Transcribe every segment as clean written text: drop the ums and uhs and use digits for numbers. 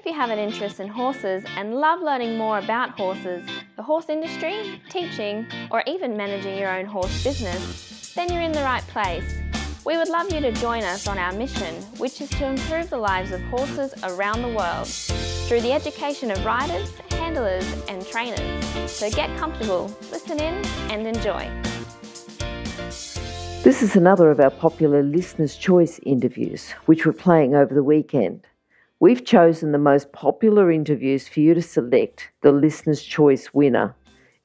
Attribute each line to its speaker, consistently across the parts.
Speaker 1: If you have an interest in horses and love learning more about horses, the horse industry, teaching, or even managing your own horse business, then you're in the right place. We would love you to join us on our mission, which is to improve the lives of horses around the world through the education of riders, handlers and trainers. So get comfortable, listen in and enjoy.
Speaker 2: This is another of our popular Listener's Choice interviews, which we're playing over the weekend. We've chosen the most popular interviews for you to select the Listener's Choice winner.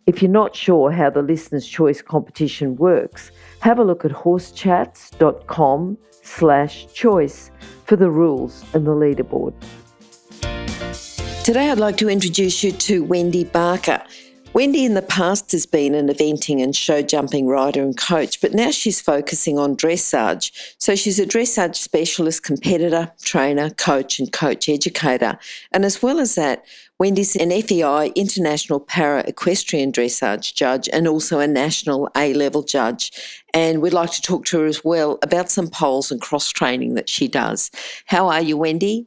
Speaker 2: If you're not sure how the Listener's Choice competition works, have a look at horsechats.com/choice for the rules and the leaderboard. Today I'd like to introduce you to Wendy Barker. Wendy in the past has been an eventing and show jumping rider and coach, but now she's focusing on dressage. So she's a dressage specialist, competitor, trainer, coach and coach educator. And as well as that, Wendy's an FEI International Para Equestrian Dressage Judge and also a National A-Level Judge. And we'd like to talk to her as well about some poles and cross-training that she does. How are you, Wendy?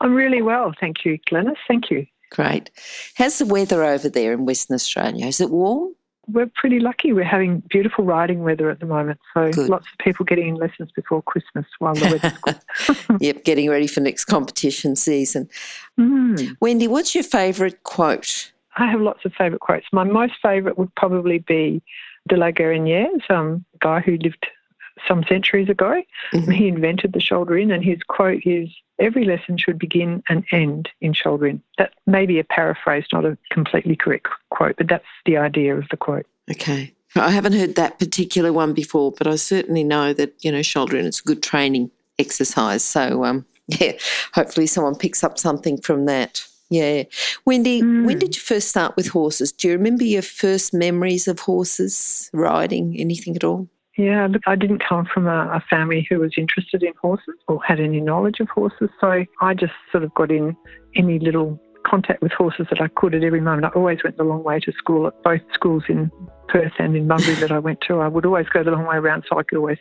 Speaker 3: I'm really well, thank you, Glenys. Thank you.
Speaker 2: Great. How's the weather over there in Western Australia? Is it warm?
Speaker 3: We're pretty lucky. We're having beautiful riding weather at the moment, so
Speaker 2: Good.
Speaker 3: Lots of people getting in lessons before Christmas while the weather's good.
Speaker 2: Yep, getting ready for next competition season. Wendy, what's your favourite quote?
Speaker 3: I have lots of favourite quotes. My most favourite would probably be de la Guerinière, a guy who lived some centuries ago.
Speaker 2: Mm-hmm.
Speaker 3: He invented the shoulder in, and his quote is, "Every lesson should begin and end in shoulder in." That may be a paraphrase, not a completely correct quote, but that's the idea of the quote.
Speaker 2: Okay. I haven't heard that particular one before, but I certainly know that, shoulder in is a good training exercise. So, hopefully someone picks up something from that. Yeah. Wendy, when did you first start with horses? Do you remember your first memories of horses, riding, anything at all?
Speaker 3: Yeah, look, I didn't come from a family who was interested in horses or had any knowledge of horses, so I just sort of got in any little contact with horses that I could at every moment. I always went the long way to school at both schools in Perth and in Bunbury that I went to. I would always go the long way around so I could always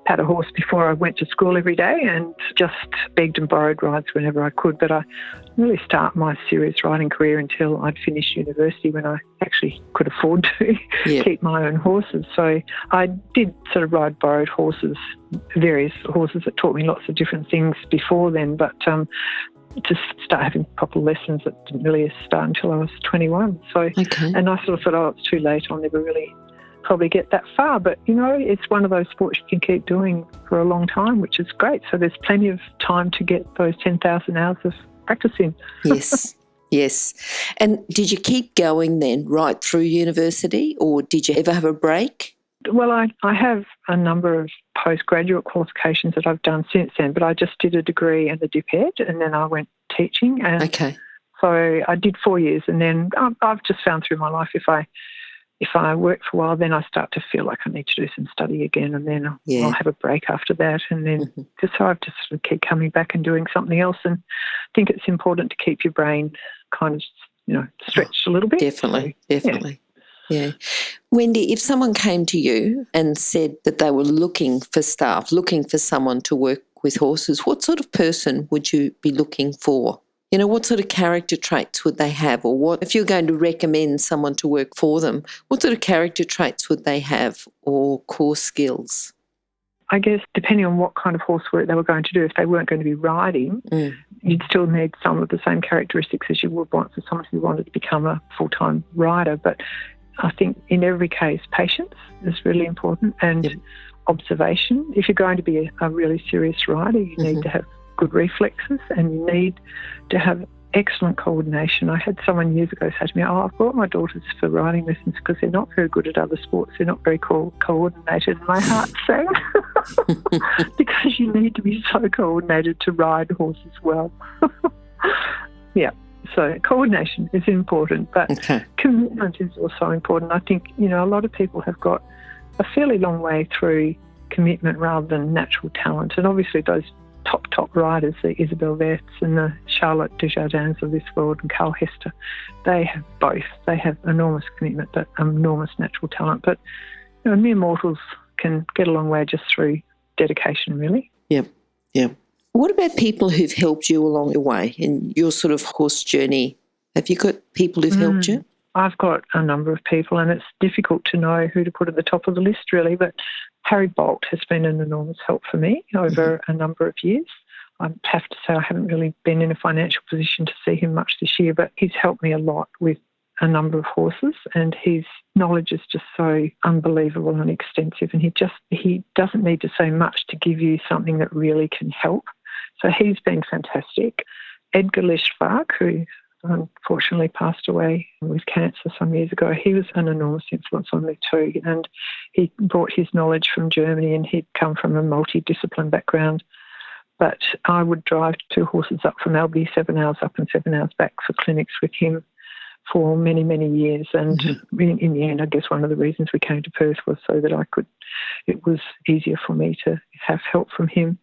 Speaker 3: pat a horse before I went to school every day and just begged and borrowed rides whenever I could. But I didn't really start my serious riding career until I'd finished university, when I actually could afford to keep my own horses. So I did sort of ride borrowed horses, various horses that taught me lots of different things before then, but to start having proper lessons, that didn't really start until I was 21. So, And I sort of thought, it's too late, I'll never really probably get that far. But, it's one of those sports you can keep doing for a long time, which is great. So there's plenty of time to get those 10,000 hours of practice in.
Speaker 2: Yes. And did you keep going then right through university, or did you ever have a break?
Speaker 3: Well, I have a number of postgraduate qualifications that I've done since then, but I just did a degree and a dip ed, and then I went teaching. And so I did 4 years, and then I've just found through my life if I work for a while, then I start to feel like I need to do some study again, and then I'll have a break after that, and then so I've just sort of keep coming back and doing something else. And I think it's important to keep your brain kind of stretched a little bit.
Speaker 2: Definitely. Yeah. Wendy, if someone came to you and said that they were looking for staff, looking for someone to work with horses, what sort of person would you be looking for? What sort of character traits would they have? Or what, if you're going to recommend someone to work for them, what sort of character traits would they have, or core skills?
Speaker 3: I guess depending on what kind of horse work they were going to do, if they weren't going to be riding, you'd still need some of the same characteristics as you would want for someone who wanted to become a full-time rider. But I think in every case, patience is really important, and observation. If you're going to be a really serious rider, you need to have good reflexes, and you need to have excellent coordination. I had someone years ago say to me, I've brought my daughters for riding lessons because they're not very good at other sports. They're not very coordinated. And my heart sang because you need to be so coordinated to ride horses well. So coordination is important, but commitment is also important. I think, a lot of people have got a fairly long way through commitment rather than natural talent. And obviously those top riders, the Isabelle Verts and the Charlotte Desjardins of this world and Carl Hester, they have both. They have enormous commitment but enormous natural talent. But mere mortals can get a long way just through dedication, really.
Speaker 2: Yep. What about people who've helped you along the way in your sort of horse journey? Have you got people who've helped you?
Speaker 3: I've got a number of people, and it's difficult to know who to put at the top of the list, really, but Harry Bolt has been an enormous help for me over a number of years. I have to say I haven't really been in a financial position to see him much this year, but he's helped me a lot with a number of horses, and his knowledge is just so unbelievable and extensive, and he doesn't need to say much to give you something that really can help. So he's been fantastic. Edgar Lischvark, who unfortunately passed away with cancer some years ago, he was an enormous influence on me too, and he brought his knowledge from Germany, and he'd come from a multidiscipline background. But I would drive 2 horses up from Albi, 7 hours up and 7 hours back for clinics with him for many, many years. And in the end, I guess one of the reasons we came to Perth was so that it was easier for me to have help from him.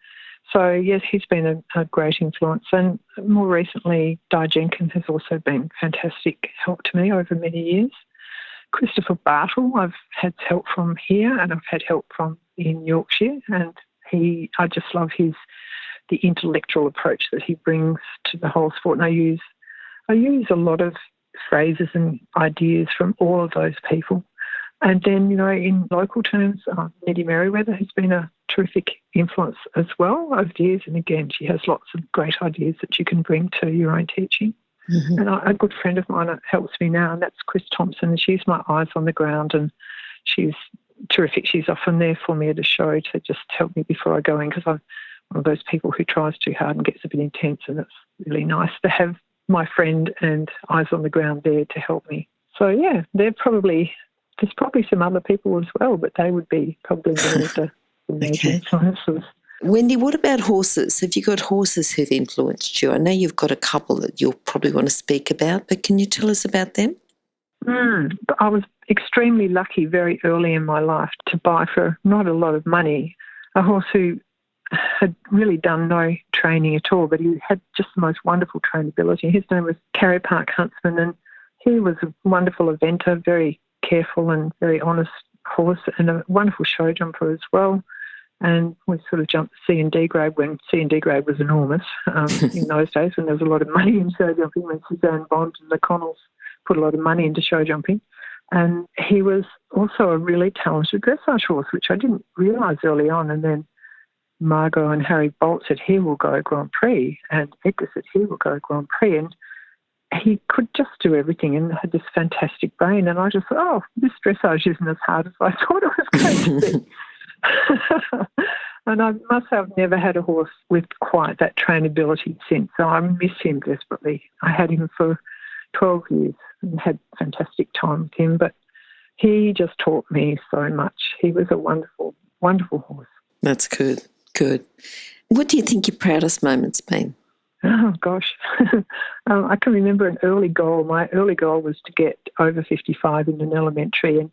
Speaker 3: So, yes, he's been a great influence. And more recently, Di Jenkins has also been fantastic help to me over many years. Christopher Bartle, I've had help from here, and I've had help from in Yorkshire. And I just love the intellectual approach that he brings to the whole sport. And I use a lot of phrases and ideas from all of those people. And then, in local terms, Neddy Merriweather has been a terrific influence as well over the years. And again, she has lots of great ideas that you can bring to your own teaching. And a good friend of mine helps me now, and that's Chris Thompson. And she's my eyes on the ground, and she's terrific. She's often there for me at a show to just help me before I go in, because I'm one of those people who tries too hard and gets a bit intense, and it's really nice to have my friend and eyes on the ground there to help me. So, yeah, there's probably some other people as well, but they would be probably the major influences.
Speaker 2: Wendy, what about horses? Have you got horses who've influenced you? I know you've got a couple that you'll probably want to speak about, but can you tell us about them?
Speaker 3: I was extremely lucky very early in my life to buy for not a lot of money a horse who had really done no training at all, but he had just the most wonderful trainability. His name was Carey Park Huntsman, and he was a wonderful eventer, very careful and very honest horse, and a wonderful show jumper as well. And we sort of jumped C&D grade when C&D grade was enormous in those days, when there was a lot of money in show jumping, when Suzanne Bond and the Connells put a lot of money into show jumping. And he was also a really talented dressage horse, which I didn't realise early on. And then Margot and Harry Bolt said, he will go Grand Prix, and Edgar said, he will go Grand Prix. And he could just do everything and had this fantastic brain. And I just thought, this dressage isn't as hard as I thought it was going to be. And I must say I've never had a horse with quite that trainability since, so I miss him desperately. I had him for 12 years and had a fantastic time with him, but he just taught me so much. He was a wonderful, wonderful horse.
Speaker 2: That's good. What do you think your proudest moment's been?
Speaker 3: Oh, gosh. I can remember an early goal. My early goal was to get over 55 in an elementary, and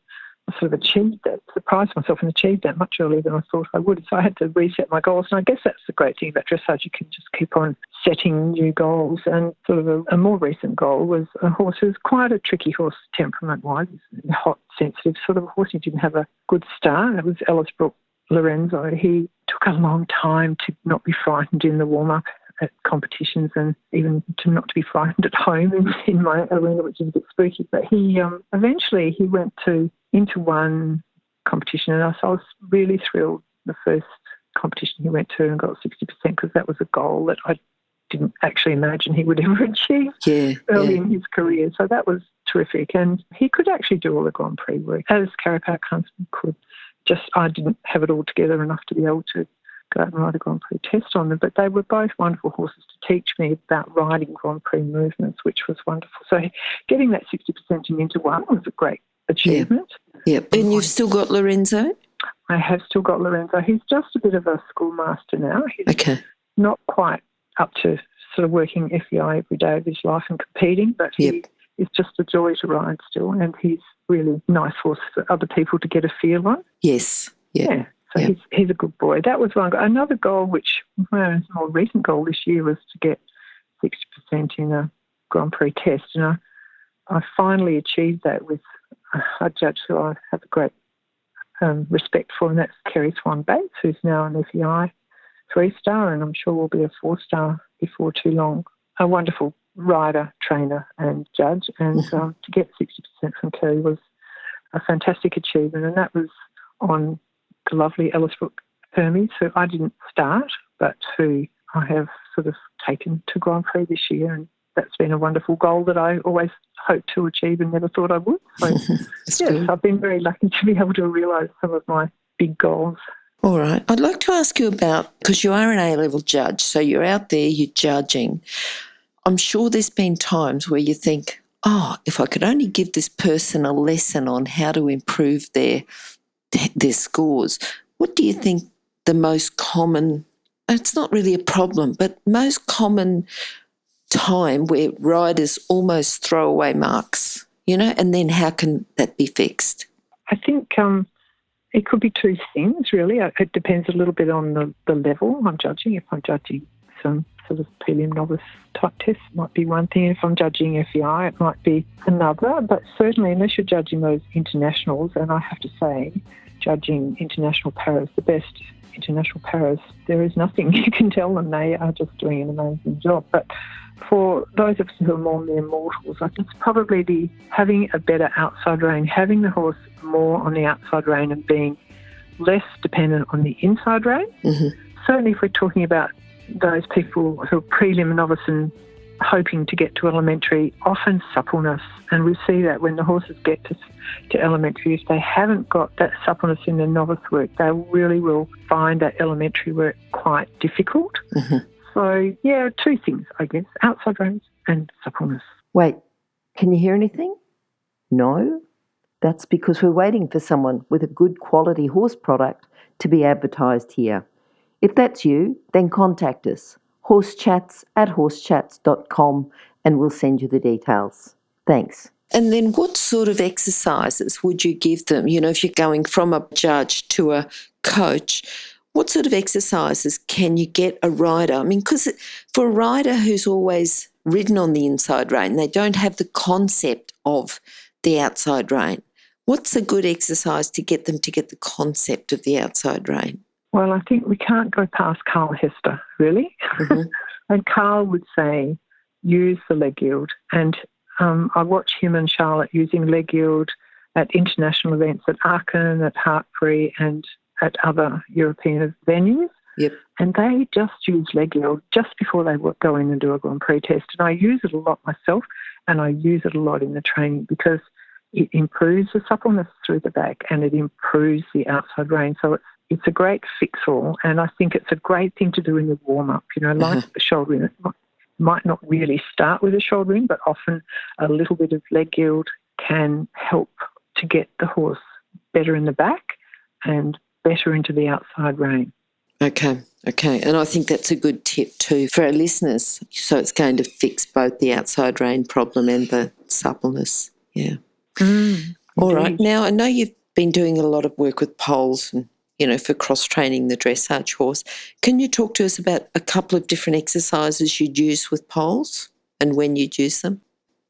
Speaker 3: I sort of achieved that, surprised myself and achieved that much earlier than I thought I would. So I had to reset my goals. And I guess that's the great thing about dressage. You can just keep on setting new goals. And sort of a more recent goal was a horse who's quite a tricky horse temperament-wise. He's a hot, sensitive sort of horse. He didn't have a good start. It was Ellis Brook Lorenzo. He took a long time to not be frightened in the warm-up at competitions, and even to be frightened at home in my arena, which is a bit spooky. But he eventually he went into one competition, and I was really thrilled the first competition he went to and got 60%, because that was a goal that I didn't actually imagine he would ever achieve early in his career. So that was terrific. And he could actually do all the Grand Prix work, as Carey Park Huntsman could. Just I didn't have it all together enough to be able to go out and ride a Grand Prix test on them. But they were both wonderful horses to teach me about riding Grand Prix movements, which was wonderful. So getting that 60% in into one was a great achievement.
Speaker 2: Yeah. And you've still got Lorenzo?
Speaker 3: I have still got Lorenzo. He's just a bit of a schoolmaster now. He's not quite up to sort of working FEI every day of his life and competing, but he is just a joy to ride still, and he's really nice horse for other people to get a feel on.
Speaker 2: Yes. Yeah.
Speaker 3: So he's a good boy. That was one goal. Another goal, which was a more recent goal this year, was to get 60% in a Grand Prix test. And I finally achieved that with a judge who I have a great respect for, and that's Kerry Swan Bates, who's now an FEI 3-star, and I'm sure will be a 4-star before too long. A wonderful rider, trainer and judge, and to get 60% from Kerry was a fantastic achievement, and that was on the lovely Ellisbrook Hermes, who I didn't start, but who I have sort of taken to Grand Prix this year, and that's been a wonderful goal that I always hoped to achieve and never thought I would. So, yes, good. I've been very lucky to be able to realise some of my big goals.
Speaker 2: All right. I'd like to ask you about, because you are an A-level judge, so you're out there, you're judging. I'm sure there's been times where you think, if I could only give this person a lesson on how to improve their scores. What do you think the most common, it's not really a problem, but most common time where riders almost throw away marks, and then how can that be fixed?
Speaker 3: I think it could be two things, really. It depends a little bit on the level I'm judging. If I'm judging some sort of prelim novice type test, it might be one thing. If I'm judging FEI, it might be another. But certainly, unless you're judging those internationals, and I have to say, judging international paras, the best international paras, there is nothing you can tell them. They are just doing an amazing job. But for those of us who are more mere mortals, I think it's probably the having a better outside rein, having the horse more on the outside rein and being less dependent on the inside rein. Mm-hmm. Certainly if we're talking about those people who are prelim novice and hoping to get to elementary, often suppleness. And we see that when the horses get to elementary, if they haven't got that suppleness in their novice work, they really will find that elementary work quite difficult. Mm-hmm. So, yeah, two things, I guess, outside reins and suppleness.
Speaker 2: Wait, can you hear anything? No? That's because we're waiting for someone with a good quality horse product to be advertised here. If that's you, then contact us, horsechats@horsechats.com, and we'll send you the details. Thanks. And then what sort of exercises would you give them? If you're going from a judge to a coach, what sort of exercises can you get a rider? I mean, because for a rider who's always ridden on the inside rein, they don't have the concept of the outside rein. What's a good exercise to get them to get the concept of the outside rein?
Speaker 3: Well, I think we can't go past Carl Hester, really. Mm-hmm. And Carl would say, use the leg yield. And I watch him and Charlotte using leg yield at international events at Aachen, at Hartpury, and at other European venues. Yep. And they just use leg yield just before they go in and do a Grand Prix test. And I use it a lot myself, and I use it a lot in the training because it improves the suppleness through the back and it improves the outside rein. So it's a great fix-all, and I think it's a great thing to do in your warm-up. Like the shoulder in, it might not really start with a shoulder in, but often a little bit of leg yield can help to get the horse better in the back and better into the outside rein. Okay. And I think that's a good tip too for our listeners. So it's going to fix both the outside rein problem and the suppleness. Yeah. All right. Now, I know you've been doing a lot of work with poles and, for cross-training the dressage horse. Can you talk to us about a couple of different exercises you'd use with poles and when you'd use them?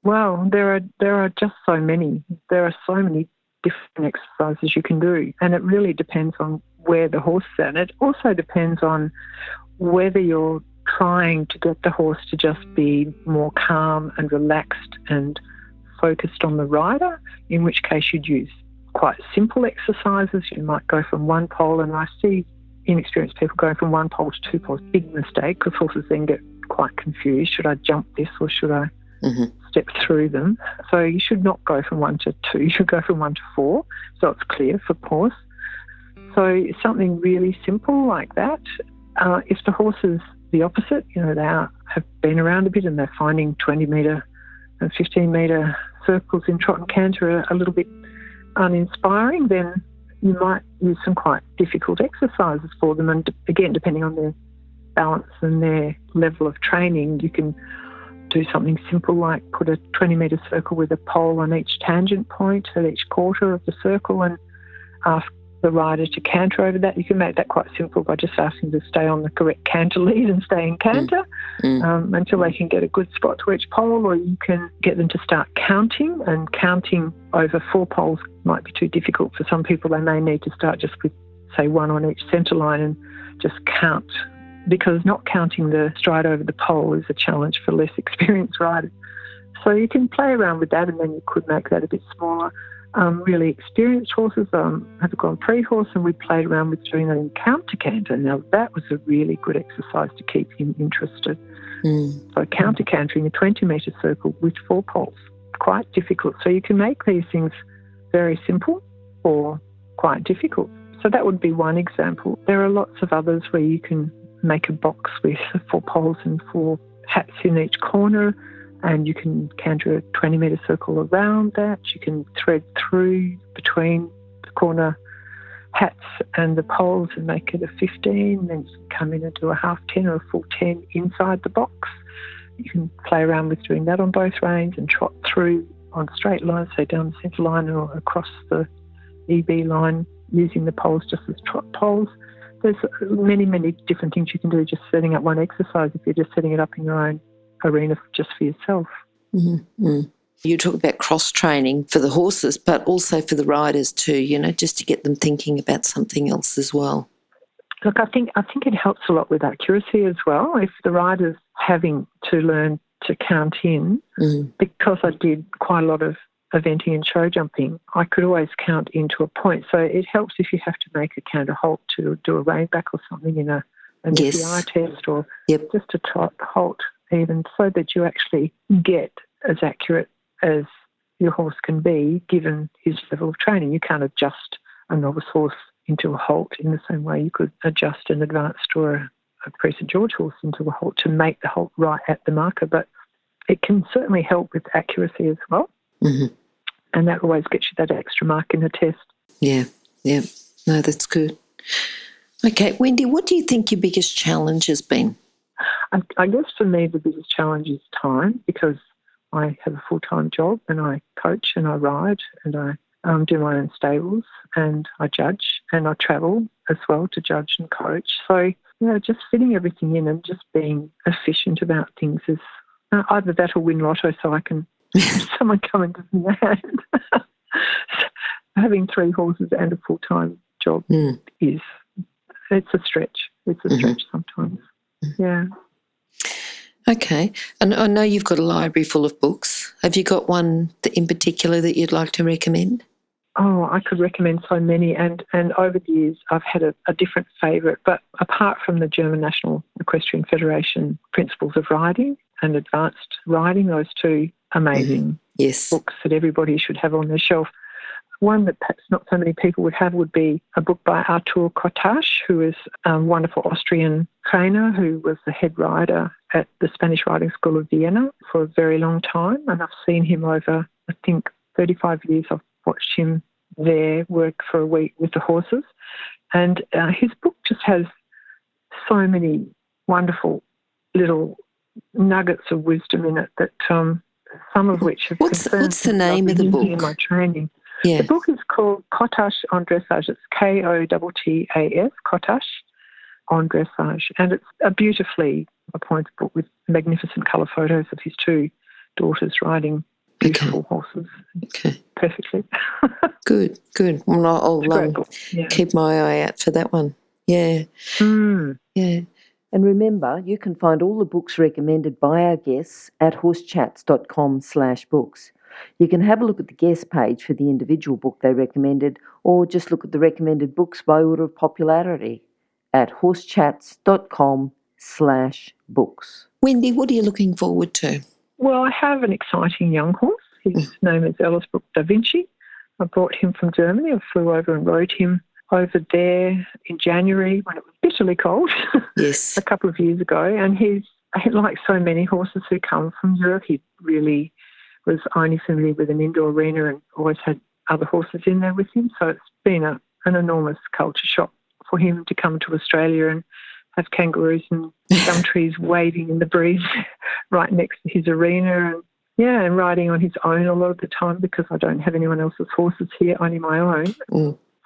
Speaker 3: Well, there are just so many. There are so many different exercises you can do, and it really depends on where the horse is at. It also depends on whether you're trying to get the horse to just be more calm and relaxed and focused on the rider, in which case you'd use quite simple exercises. You might go from one pole, and I see inexperienced people going from one pole to two poles. Big mistake, because horses then get quite confused. Should I jump this or should I step through them? So you should not go from 1 to 2. You should go from 1 to 4, so it's clear for the horse. So something really simple like that. If the horse is the opposite, they have been around a bit and they're finding 20-metre and 15-metre circles in trot and canter a little bit uninspiring, then you might use some quite difficult exercises for them. And again, depending on their balance and their level of training, you can do something simple like put a 20-metre circle with a pole on each tangent point at each quarter of the circle and ask the rider to canter over that. You can make that quite simple by just asking to stay on the correct canter lead and stay in canter until they can get a good spot to each pole, or you can get them to start counting, and counting over 4 poles might be too difficult for some people. They may need to start just with, say, 1 on each centre line and just count because not counting the stride over the pole is a challenge for less experienced riders. So you can play around with that, and then you could make that a bit smaller. Really experienced horses have a Grand Prix horse, and we played around with doing that in counter-canter. Now, that was a really good exercise to keep him interested. So counter-cantering a 20-metre circle with 4 poles, quite difficult. So you can make these things very simple or quite difficult. So that would be one example. There are lots of others where you can make a box with 4 poles and 4 hats in each corner, and you can canter a 20-metre circle around that. You can thread through between the corner hats and the poles and make it a 15, then you can come in and do a half 10 or a full 10 inside the box. You can play around with doing that on both reins and trot through on straight lines, so down the centre line or across the EB line, using the poles just as trot poles. There's many, many different things you can do just setting up one exercise if you're just setting it up in your own arena just for yourself.
Speaker 2: Mm-hmm. You talk about cross-training for the horses, but also for the riders too, just to get them thinking about something else as well.
Speaker 3: Look, I think it helps a lot with accuracy as well. If the rider's having to learn to count in, because I did quite a lot of eventing and show jumping, I could always count into a point. So it helps if you have to make a counter halt to do a rein back or something in an FEI test, or just a trot halt even, so that you actually get as accurate as your horse can be given his level of training. You can't adjust a novice horse into a halt in the same way you could adjust an advanced or a Prix St George horse into a halt to make the halt right at the marker, but it can certainly help with accuracy as well. And that always gets you that extra mark in the test. Yeah.
Speaker 2: No, that's good. Okay, Wendy, what do you think your biggest challenge has been?
Speaker 3: I guess for me the biggest challenge is time, because I have a full-time job and I coach and I ride and I do my own stables and I judge and I travel as well to judge and coach. So, just fitting everything in and just being efficient about things is either that or win lotto so I can have someone come and give me a hand. Having 3 horses and a full-time job it's a stretch. It's a stretch sometimes. Yeah.
Speaker 2: Okay. And I know you've got a library full of books. Have you got one in particular that you'd like to recommend?
Speaker 3: Oh, I could recommend so many. And over the years, I've had a different favourite. But apart from the German National Equestrian Federation Principles of Riding and Advanced Riding, those 2 amazing books that everybody should have on their shelf. One that perhaps not so many people would have would be a book by Artur Kotasch, who is a wonderful Austrian trainer who was the head rider at the Spanish Riding School of Vienna for a very long time. And I've seen him over, I think, 35 years. I've watched him there work for a week with the horses. And his book just has so many wonderful little nuggets of wisdom in it that some of which have
Speaker 2: What's the name of the book?
Speaker 3: In my training.
Speaker 2: Yeah.
Speaker 3: The book is called Kotasch on Dressage. It's Kottass, Kotasch on Dressage. And it's a beautifully appointed book with magnificent colour photos of his 2 daughters riding beautiful horses.
Speaker 2: Okay.
Speaker 3: Perfectly.
Speaker 2: Good. Well, I'll keep my eye out for that one. Yeah. Yeah.
Speaker 4: And remember, you can find all the books recommended by our guests at horsechats.com/books. You can have a look at the guest page for the individual book they recommended, or just look at the recommended books by order of popularity at horsechats.com/books.
Speaker 2: Wendy, what are you looking forward to?
Speaker 3: Well, I have an exciting young horse. His name is Ellisbrook Da Vinci. I brought him from Germany. I flew over and rode him over there in January when it was bitterly cold.
Speaker 2: Yes.
Speaker 3: A couple of years ago. And he's, like so many horses who come from Europe, he really was only familiar with an indoor arena and always had other horses in there with him. So it's been an enormous culture shock for him to come to Australia and have kangaroos and gum trees waving in the breeze right next to his arena. And riding on his own a lot of the time because I don't have anyone else's horses here, only my own.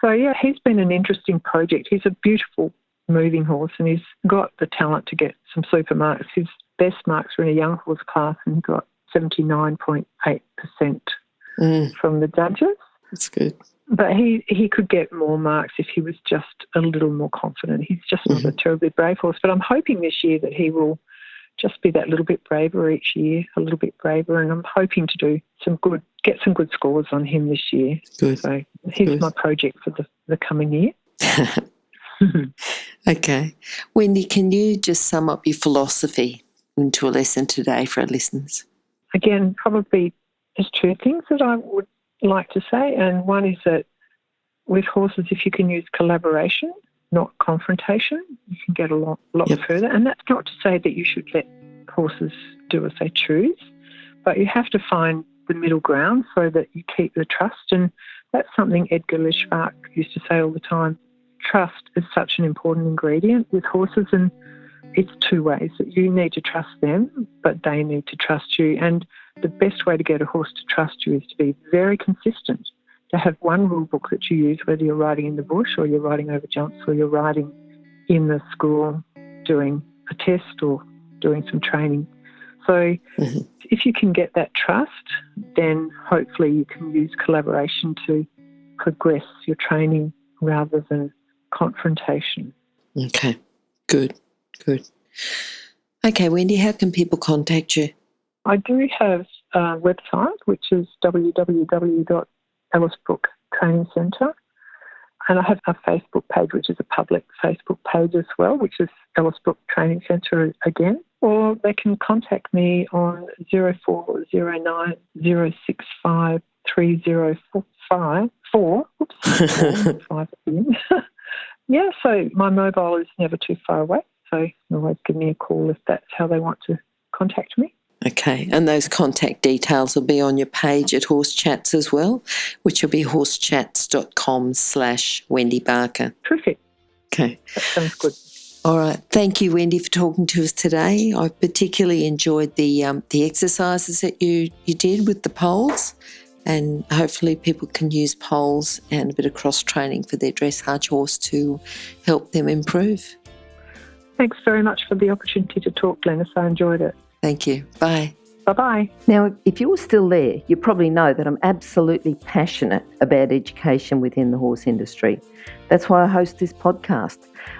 Speaker 3: So, he's been an interesting project. He's a beautiful moving horse and he's got the talent to get some super marks. His best marks were in a young horse class and he got 79.8% from the judges.
Speaker 2: That's good.
Speaker 3: But he could get more marks if he was just a little more confident. He's just not a terribly brave horse. But I'm hoping this year that he will just be that little bit braver each year, a little bit braver. And I'm hoping to get some good scores on him this year.
Speaker 2: Good.
Speaker 3: So here's my project for the coming year.
Speaker 2: Okay. Wendy, can you just sum up your philosophy into a lesson today for our listeners?
Speaker 3: Again, probably there's two things that I would like to say. And one is that with horses, if you can use collaboration, not confrontation, you can get a lot further. And that's not to say that you should let horses do as they choose, but you have to find the middle ground so that you keep the trust. And that's something Ed Glenys used to say all the time. Trust is such an important ingredient with horses, and it's two ways. That you need to trust them, but they need to trust you. And the best way to get a horse to trust you is to be very consistent, to have one rule book that you use, whether you're riding in the bush or you're riding over jumps or you're riding in the school doing a test or doing some training. So if you can get that trust, then hopefully you can use collaboration to progress your training rather than confrontation.
Speaker 2: Okay, good. Okay, Wendy, how can people contact you?
Speaker 3: I do have a website, which is www.Ellisbrook Training Centre, and I have a Facebook page, which is a public Facebook page as well, which is Ellisbrook Training Centre again. Or they can contact me on 0409 065 3045. Yeah, so my mobile is never too far away, so you can always give me a call if that's how they want to contact me.
Speaker 2: Okay, and those contact details will be on your page at Horse Chats as well, which will be horsechats.com/Wendy Barker.
Speaker 3: Terrific.
Speaker 2: Okay.
Speaker 3: That sounds good.
Speaker 2: All right. Thank you, Wendy, for talking to us today. I particularly enjoyed the exercises that you did with the poles, and hopefully people can use poles and a bit of cross-training for their dressage horse to help them improve.
Speaker 3: Thanks very much for the opportunity to talk, Glenys. I enjoyed it.
Speaker 2: Thank you. Bye.
Speaker 3: Bye-bye.
Speaker 4: Now, if you're still there, you probably know that I'm absolutely passionate about education within the horse industry. That's why I host this podcast.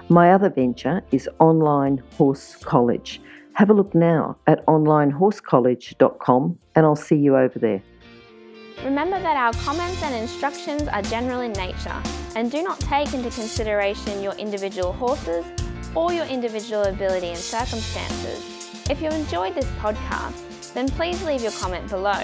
Speaker 4: My other venture is Online Horse College. Have a look now at onlinehorsecollege.com and I'll see you over there.
Speaker 1: Remember that our comments and instructions are general in nature and do not take into consideration your individual horses or your individual ability and circumstances. If you enjoyed this podcast, then please leave your comment below.